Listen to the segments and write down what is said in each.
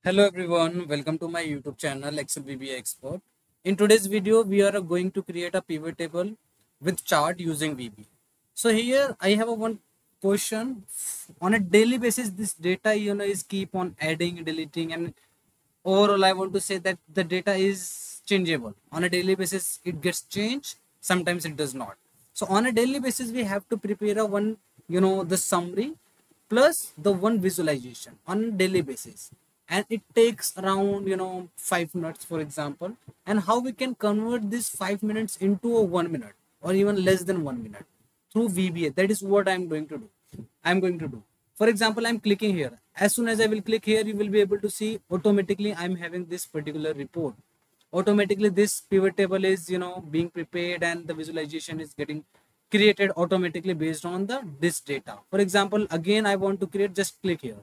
Hello everyone, welcome to my YouTube channel Excel VBA Expert. In today's video, we are going to create a pivot table with chart using VBA. So here I have a one question. On a daily basis, this data is keep on adding, deleting, and overall I want to say that the data is changeable. On a daily basis, it gets changed. Sometimes it does not. So on a daily basis, we have to prepare a one the summary plus the one visualization on a daily basis, and it takes around 5 minutes for example. And how we can convert this 5 minutes into a 1 minute or even less than 1 minute through VBA, that is what I'm going to do. For example, I'm clicking here. As soon as I will click here, you will be able to see automatically I'm having this particular report. Automatically this pivot table is being prepared, and the visualization is getting created automatically based on the this data. For example, again I want to create, just click here.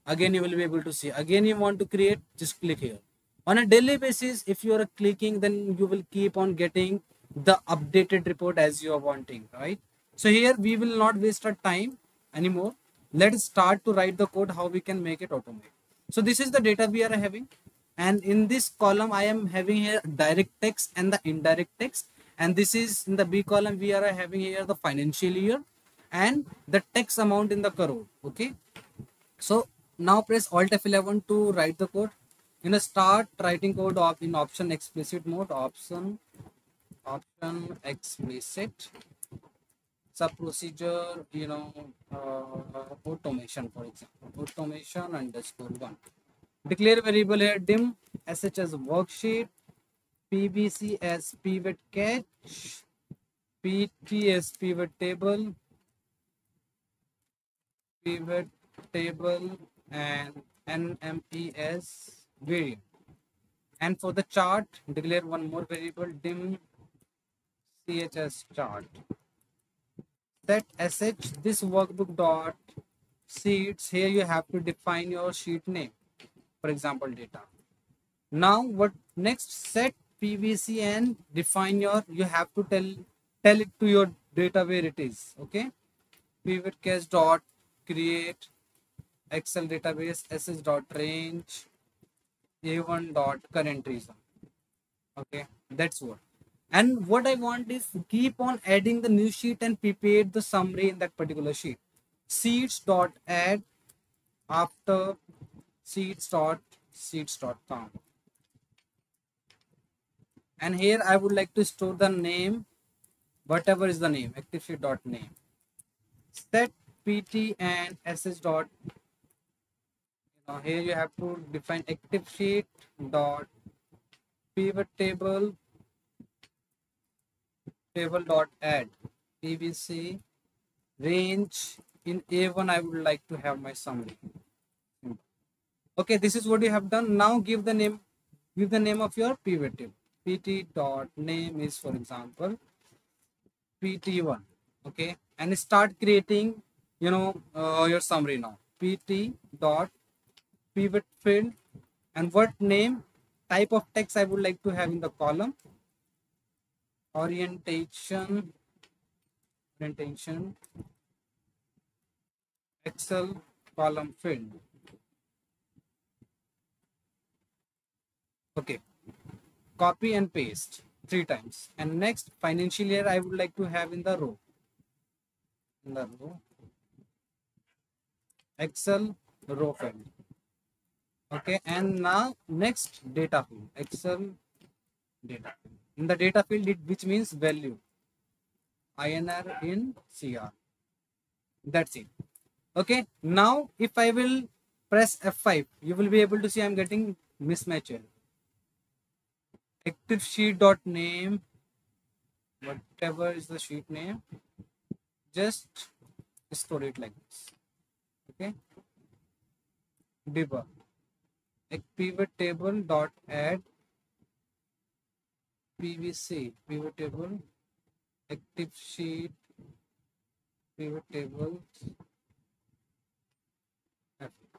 Again you will be able to see. Again you want to create, just click here. On a daily basis, if you are clicking, then you will keep on getting the updated report as you are wanting, right? So here we will not waste our time anymore. Let's start to write the code how we can make it automate. So this is the data we are having, and in this column I am having here direct text and the indirect text, and this is in the B column we are having here the financial year and the text amount in the crore. Okay, so now press Alt F11 to write the code. Start writing code in option explicit mode. Option explicit. Sub procedure. Automation, for example. Automation underscore one. Declare variable here dim. SH as worksheet. PVC as pivot catch. PT as pivot table. Pivot table, and NME as variable. And for the chart, declare one more variable dim CHS chart. Set SH this workbook dot sheets. Here you have to define your sheet name, for example data. Now what next? Set PVC and define your, you have to tell it to your data where it is. Okay, pivot case dot create Excel database sh dot range a1 dot current reason. Okay, that's what. And what I want is keep on adding the new sheet and prepare the summary in that particular sheet. Sheets dot add after sheets dot count. And here I would like to store the name, whatever is the name, active sheet dot name. Set pt and sh dot. Here you have to define active sheet dot pivot table dot add pvc range in a1. I would like to have my summary. Okay, this is what you have done. Now give the name of your pivot table. pt dot name is, for example, pt1. Okay, and start creating your summary now. pt dot pivot field, and what name, type of text I would like to have in the column. Orientation Excel column field. Okay, copy and paste 3 times. And next, financial year I would like to have in the row. Excel row field. Okay, and now next, data field, Excel data field. In the data field, which means value, INR in CR. That's it. Okay, now if I will press F5, you will be able to see I'm getting mismatch here. Active sheet dot name, whatever is the sheet name, just store it like this. Okay, debug pivot table dot add pvc pivot table active sheet pivot table.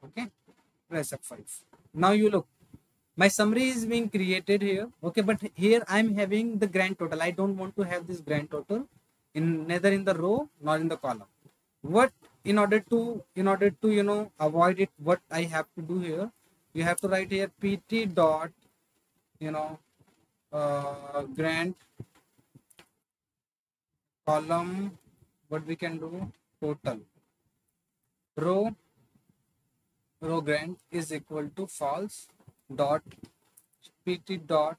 Okay, press F5. Now you look, my summary is being created here. Okay, but here I'm having the grand total. I don't want to have this grand total in neither in the row nor in the column. What, in order to avoid it, what I have to do here, you have to write here pt dot, grant column, what we can do, total row, grant is equal to false dot pt dot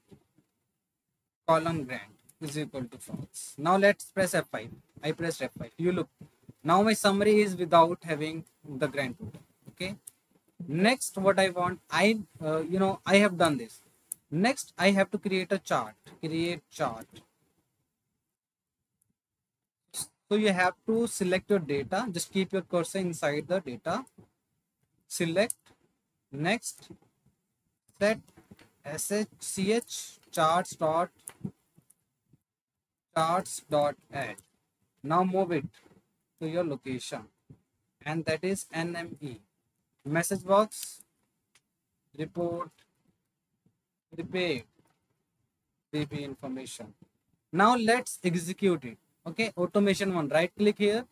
column grant is equal to false. Now let's press F5. I pressed F5. You look. Now my summary is without having the grant total. Okay. Next, what I want, I have done this. Next, I have to create a chart. Create chart. So you have to select your data. Just keep your cursor inside the data. Select. Next, set sh charts.add. Now move it to your location, and that is NME. Message box, report, prepaid, DB information. Now let's execute it. Okay, automation one. Right click here,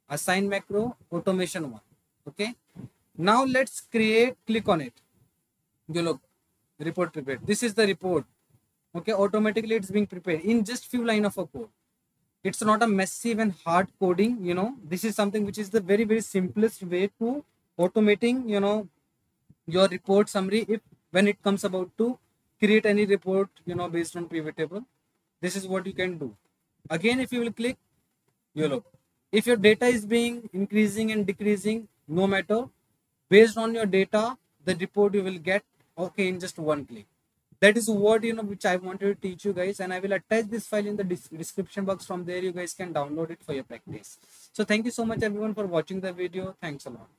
assign macro, automation one. Okay. Now let's create. Click on it. You look, report prepared. This is the report. Okay, automatically it's being prepared in just few line of a code. It's not a massive and hard coding. This is something which is the very, very simplest way to automating, your report summary. If when it comes about to create any report, based on pivot table, this is what you can do. Again, if you will click, you look, if your data is being increasing and decreasing, no matter, based on your data, the report you will get, okay, in just one click. That is what, which I wanted to teach you guys, and I will attach this file in the description box. From there you guys can download it for your practice. So thank you so much everyone for watching the video. Thanks a lot.